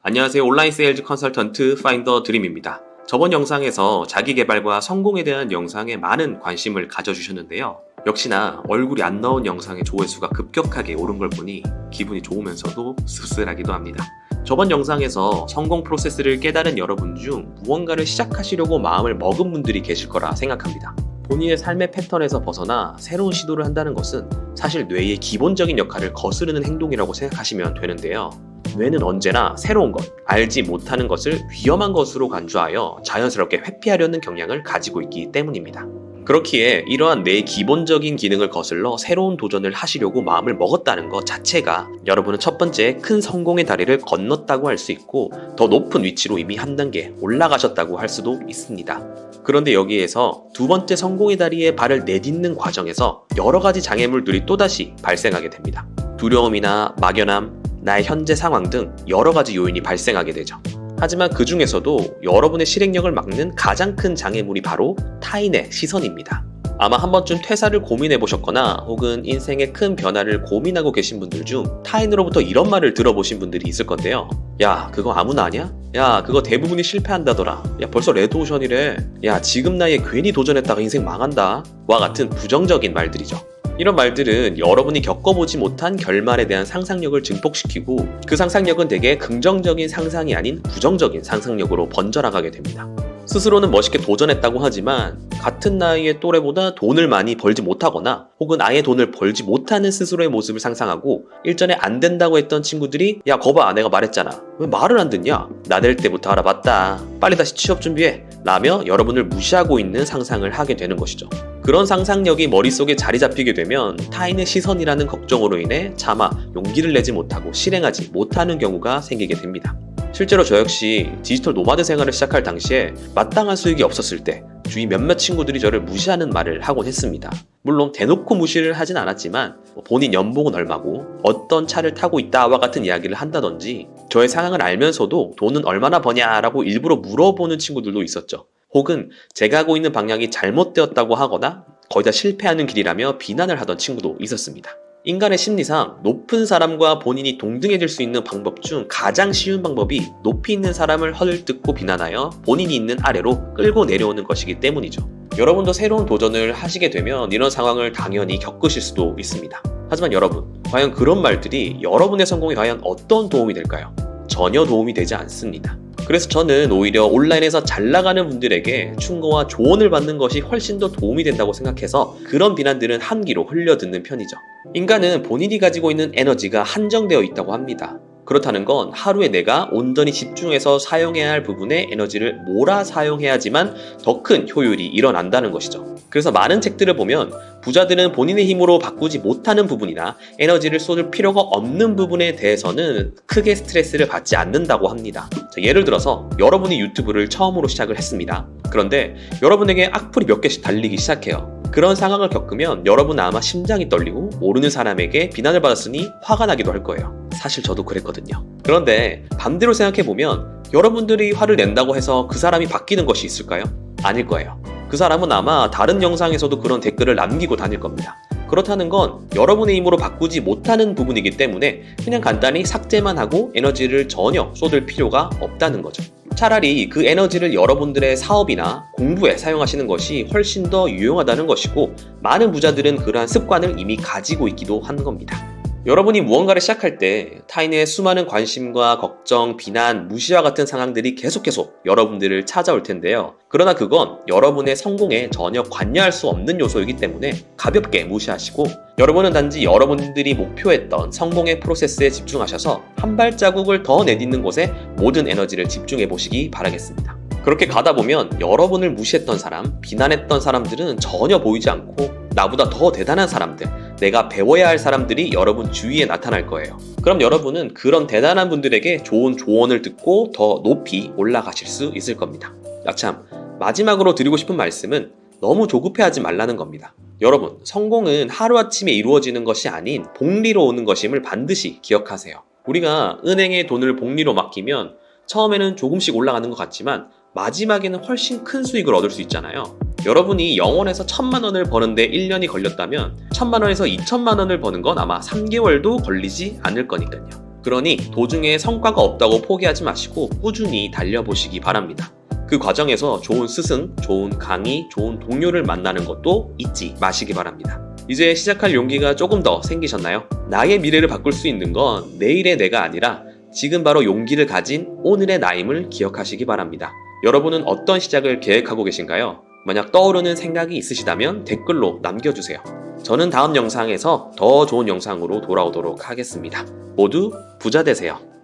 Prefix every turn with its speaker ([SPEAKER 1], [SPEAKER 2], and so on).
[SPEAKER 1] 안녕하세요. 온라인 세일즈 컨설턴트 파인더 드림입니다. 저번 영상에서 자기개발과 성공에 대한 영상에 많은 관심을 가져주셨는데요. 역시나 얼굴이 안 나온 영상의 조회수가 급격하게 오른 걸 보니 기분이 좋으면서도 씁쓸하기도 합니다. 저번 영상에서 성공 프로세스를 깨달은 여러분 중 무언가를 시작하시려고 마음을 먹은 분들이 계실 거라 생각합니다. 본인의 삶의 패턴에서 벗어나 새로운 시도를 한다는 것은 사실 뇌의 기본적인 역할을 거스르는 행동이라고 생각하시면 되는데요. 뇌는 언제나 새로운 것, 알지 못하는 것을 위험한 것으로 간주하여 자연스럽게 회피하려는 경향을 가지고 있기 때문입니다. 그렇기에 이러한 뇌의 기본적인 기능을 거슬러 새로운 도전을 하시려고 마음을 먹었다는 것 자체가 여러분은 첫 번째 큰 성공의 다리를 건넜다고 할 수 있고 더 높은 위치로 이미 한 단계 올라가셨다고 할 수도 있습니다. 그런데 여기에서 두 번째 성공의 다리에 발을 내딛는 과정에서 여러 가지 장애물들이 또다시 발생하게 됩니다. 두려움이나 막연함, 나의 현재 상황 등 여러 가지 요인이 발생하게 되죠. 하지만 그 중에서도 여러분의 실행력을 막는 가장 큰 장애물이 바로 타인의 시선입니다. 아마 한 번쯤 퇴사를 고민해 보셨거나 혹은 인생의 큰 변화를 고민하고 계신 분들 중 타인으로부터 이런 말을 들어보신 분들이 있을 건데요. 야, 그거 아무나 아냐? 야, 그거 대부분이 실패한다더라. 야, 벌써 레드오션이래. 야, 지금 나이에 괜히 도전했다가 인생 망한다. 와 같은 부정적인 말들이죠. 이런 말들은 여러분이 겪어보지 못한 결말에 대한 상상력을 증폭시키고 그 상상력은 대개 긍정적인 상상이 아닌 부정적인 상상력으로 번져나가게 됩니다. 스스로는 멋있게 도전했다고 하지만 같은 나이의 또래보다 돈을 많이 벌지 못하거나 혹은 아예 돈을 벌지 못하는 스스로의 모습을 상상하고 일전에 안 된다고 했던 친구들이 야 거봐 내가 말했잖아 왜 말을 안 듣냐 나댈 때부터 알아봤다 빨리 다시 취업 준비해 라며 여러분을 무시하고 있는 상상을 하게 되는 것이죠. 그런 상상력이 머릿속에 자리 잡히게 되면 타인의 시선이라는 걱정으로 인해 차마 용기를 내지 못하고 실행하지 못하는 경우가 생기게 됩니다. 실제로 저 역시 디지털 노마드 생활을 시작할 당시에 마땅한 수익이 없었을 때 주위 몇몇 친구들이 저를 무시하는 말을 하곤 했습니다. 물론 대놓고 무시를 하진 않았지만 본인 연봉은 얼마고 어떤 차를 타고 있다와 같은 이야기를 한다든지 저의 상황을 알면서도 돈은 얼마나 버냐라고 일부러 물어보는 친구들도 있었죠. 혹은 제가 하고 있는 방향이 잘못되었다고 하거나 거의 다 실패하는 길이라며 비난을 하던 친구도 있었습니다. 인간의 심리상 높은 사람과 본인이 동등해질 수 있는 방법 중 가장 쉬운 방법이 높이 있는 사람을 헐뜯고 비난하여 본인이 있는 아래로 끌고 내려오는 것이기 때문이죠. 여러분도 새로운 도전을 하시게 되면 이런 상황을 당연히 겪으실 수도 있습니다. 하지만 여러분, 과연 그런 말들이 여러분의 성공에 과연 어떤 도움이 될까요? 전혀 도움이 되지 않습니다. 그래서 저는 오히려 온라인에서 잘 나가는 분들에게 충고와 조언을 받는 것이 훨씬 더 도움이 된다고 생각해서 그런 비난들은 한 귀로 흘려듣는 편이죠. 인간은 본인이 가지고 있는 에너지가 한정되어 있다고 합니다. 그렇다는 건 하루에 내가 온전히 집중해서 사용해야 할 부분에 에너지를 몰아 사용해야지만 더 큰 효율이 일어난다는 것이죠. 그래서 많은 책들을 보면 부자들은 본인의 힘으로 바꾸지 못하는 부분이나 에너지를 쏟을 필요가 없는 부분에 대해서는 크게 스트레스를 받지 않는다고 합니다. 자, 예를 들어서 여러분이 유튜브를 처음으로 시작을 했습니다. 그런데 여러분에게 악플이 몇 개씩 달리기 시작해요. 그런 상황을 겪으면 여러분은 아마 심장이 떨리고 모르는 사람에게 비난을 받았으니 화가 나기도 할 거예요. 사실 저도 그랬거든요. 그런데 반대로 생각해보면 여러분들이 화를 낸다고 해서 그 사람이 바뀌는 것이 있을까요? 아닐 거예요. 그 사람은 아마 다른 영상에서도 그런 댓글을 남기고 다닐 겁니다. 그렇다는 건 여러분의 힘으로 바꾸지 못하는 부분이기 때문에 그냥 간단히 삭제만 하고 에너지를 전혀 쏟을 필요가 없다는 거죠. 차라리 그 에너지를 여러분들의 사업이나 공부에 사용하시는 것이 훨씬 더 유용하다는 것이고 많은 부자들은 그러한 습관을 이미 가지고 있기도 하는 겁니다. 여러분이 무언가를 시작할 때 타인의 수많은 관심과 걱정, 비난, 무시와 같은 상황들이 계속 여러분들을 찾아올 텐데요. 그러나 그건 여러분의 성공에 전혀 관여할 수 없는 요소이기 때문에 가볍게 무시하시고 여러분은 단지 여러분들이 목표했던 성공의 프로세스에 집중하셔서 한 발자국을 더 내딛는 곳에 모든 에너지를 집중해 보시기 바라겠습니다. 그렇게 가다 보면 여러분을 무시했던 사람, 비난했던 사람들은 전혀 보이지 않고 나보다 더 대단한 사람들, 내가 배워야 할 사람들이 여러분 주위에 나타날 거예요. 그럼 여러분은 그런 대단한 분들에게 좋은 조언을 듣고 더 높이 올라가실 수 있을 겁니다. 참, 마지막으로 드리고 싶은 말씀은 너무 조급해하지 말라는 겁니다. 여러분, 성공은 하루아침에 이루어지는 것이 아닌 복리로 오는 것임을 반드시 기억하세요. 우리가 은행에 돈을 복리로 맡기면 처음에는 조금씩 올라가는 것 같지만 마지막에는 훨씬 큰 수익을 얻을 수 있잖아요. 여러분이 0원에서 1000만 원을 버는데 1년이 걸렸다면 1000만 원에서 2000만 원을 버는 건 아마 3개월도 걸리지 않을 거니까요. 그러니 도중에 성과가 없다고 포기하지 마시고 꾸준히 달려보시기 바랍니다. 그 과정에서 좋은 스승, 좋은 강의, 좋은 동료를 만나는 것도 잊지 마시기 바랍니다. 이제 시작할 용기가 조금 더 생기셨나요? 나의 미래를 바꿀 수 있는 건 내일의 내가 아니라 지금 바로 용기를 가진 오늘의 나임을 기억하시기 바랍니다. 여러분은 어떤 시작을 계획하고 계신가요? 만약 떠오르는 생각이 있으시다면 댓글로 남겨주세요. 저는 다음 영상에서 더 좋은 영상으로 돌아오도록 하겠습니다. 모두 부자 되세요.